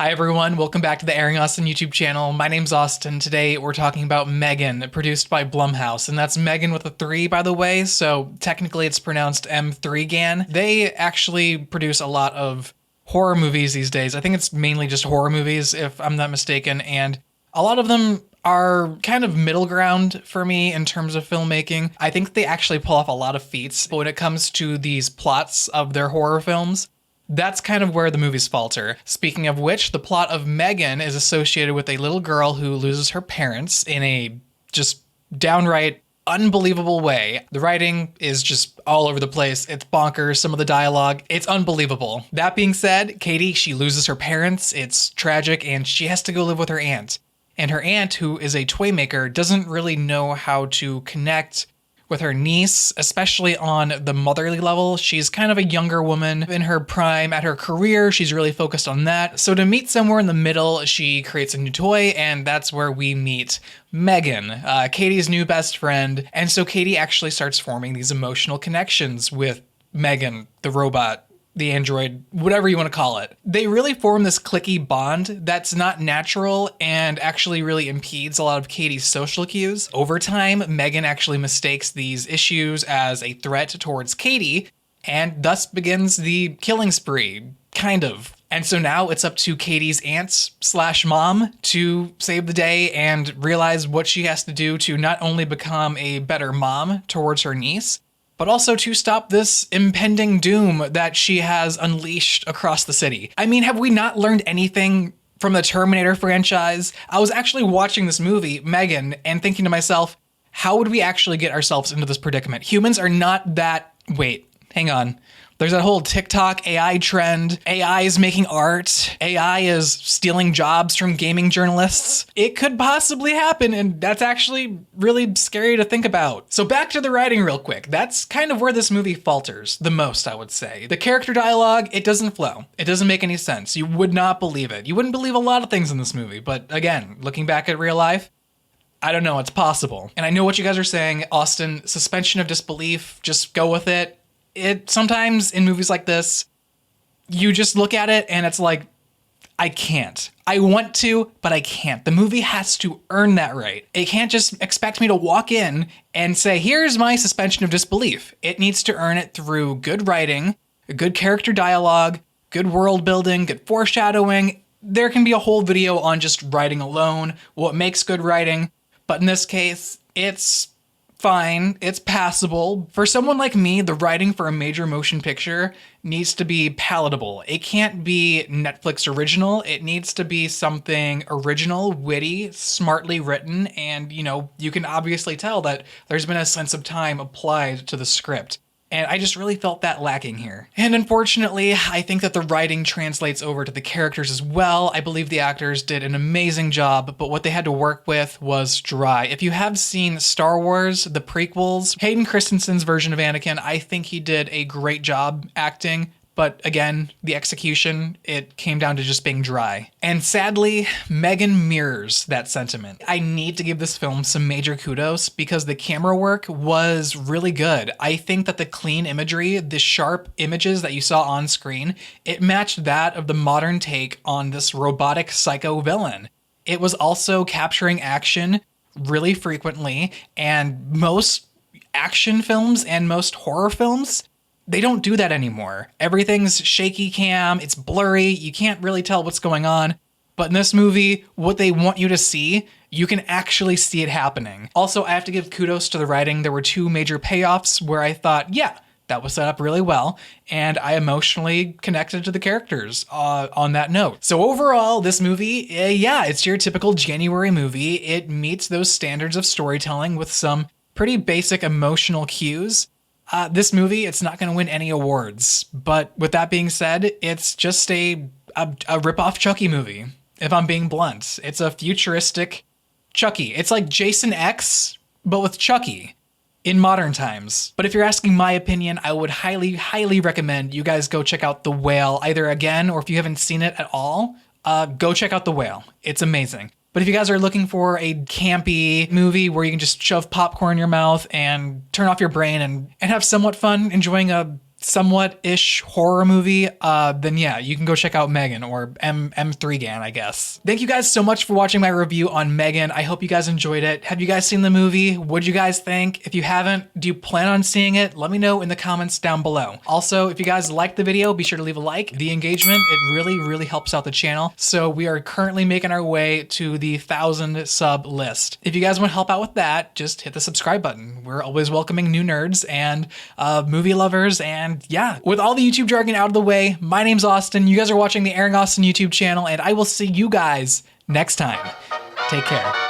Hi everyone, welcome back to the Airing Austin YouTube channel. My name's Austin. Today we're talking about M3GAN, produced by Blumhouse, and that's M3GAN with a 3, by the way, so technically it's pronounced M3GAN. They actually produce a lot of horror movies these days. I think it's mainly just horror movies, if I'm not mistaken, and a lot of them are kind of middle ground for me in terms of filmmaking. I think they actually pull off a lot of feats, but when it comes to these plots of their horror films, that's kind of where the movies falter. Speaking of which, the plot of M3GAN is associated with a little girl who loses her parents in a just downright unbelievable way. The writing is just all over the place. It's bonkers. Some of the dialogue, it's unbelievable. That being said, Katie, she loses her parents. It's tragic, and she has to go live with her aunt. And her aunt, who is a toy maker, doesn't really know how to connect with her niece, especially on the motherly level. She's kind of a younger woman in her prime at her career. She's really focused on that. So to meet somewhere in the middle, she creates a new toy, and that's where we meet M3GAN, Katie's new best friend. And so Katie actually starts forming these emotional connections with M3GAN, the robot, the android, whatever you want to call it. They really form this cliquey bond that's not natural and actually really impedes a lot of Katie's social cues. Over time, M3GAN actually mistakes these issues as a threat towards Katie, and thus begins the killing spree, kind of. And so now it's up to Katie's aunt/mom to save the day and realize what she has to do to not only become a better mom towards her niece, but also to stop this impending doom that she has unleashed across the city. I mean, have we not learned anything from the Terminator franchise? I was actually watching this movie, M3GAN, and thinking to myself, how would we actually get ourselves into this predicament? Humans are not that... Wait, hang on. There's that whole TikTok AI trend. AI is making art. AI is stealing jobs from gaming journalists. It could possibly happen, and that's actually really scary to think about. So back to the writing real quick. That's kind of where this movie falters the most, I would say. The character dialogue, it doesn't flow. It doesn't make any sense. You would not believe it. You wouldn't believe a lot of things in this movie, but again, looking back at real life, I don't know, it's possible. And I know what you guys are saying, Austin, suspension of disbelief, just go with it. It sometimes in movies like this, you just look at it and it's like, I can't. I want to, but I can't. The movie has to earn that right. It can't just expect me to walk in and say, here's my suspension of disbelief. It needs to earn it through good writing, good character dialogue, good world building, good foreshadowing. There can be a whole video on just writing alone, what makes good writing. But in this case, it's fine, it's passable. For someone like me, the writing for a major motion picture needs to be palatable. It can't be Netflix original. It needs to be something original, witty, smartly written, and you can obviously tell that there's been a sense of time applied to the script. And I just really felt that lacking here. And unfortunately, I think that the writing translates over to the characters as well. I believe the actors did an amazing job, but what they had to work with was dry. If you have seen Star Wars, the prequels, Hayden Christensen's version of Anakin, I think he did a great job acting. But again, the execution, it came down to just being dry. And sadly, M3GAN mirrors that sentiment. I need to give this film some major kudos because the camera work was really good. I think that the clean imagery, the sharp images that you saw on screen, it matched that of the modern take on this robotic psycho villain. It was also capturing action really frequently, and most action films and most horror films, they don't do that anymore. Everything's shaky cam, it's blurry, you can't really tell what's going on. But in this movie, what they want you to see, you can actually see it happening. Also, I have to give kudos to the writing. There were 2 major payoffs where I thought, yeah, that was set up really well, and I emotionally connected to the characters on that note. So overall, this movie, yeah, it's your typical January movie. It meets those standards of storytelling with some pretty basic emotional cues. This movie, it's not going to win any awards, but with that being said, it's just a rip-off Chucky movie, if I'm being blunt. It's a futuristic Chucky. It's like Jason X, but with Chucky in modern times. But if you're asking my opinion, I would highly, highly recommend you guys go check out The Whale, either again, or if you haven't seen it at all, go check out The Whale. It's amazing. But if you guys are looking for a campy movie where you can just shove popcorn in your mouth and turn off your brain and have somewhat fun enjoying a somewhat-ish horror movie, then yeah, you can go check out M3GAN, or M3GAN, I guess. Thank you guys so much for watching my review on M3GAN. I hope you guys enjoyed it. Have you guys seen the movie? What'd you guys think? If you haven't, do you plan on seeing it? Let me know in the comments down below. Also, if you guys liked the video, be sure to leave a like. The engagement, it really helps out the channel. So we are currently making our way to the 1,000 sub list. If you guys want to help out with that, just hit the subscribe button. We're always welcoming new nerds and movie lovers, and yeah. With all the YouTube jargon out of the way, my name's Austin. You guys are watching the Airing Austin YouTube channel, and I will see you guys next time. Take care.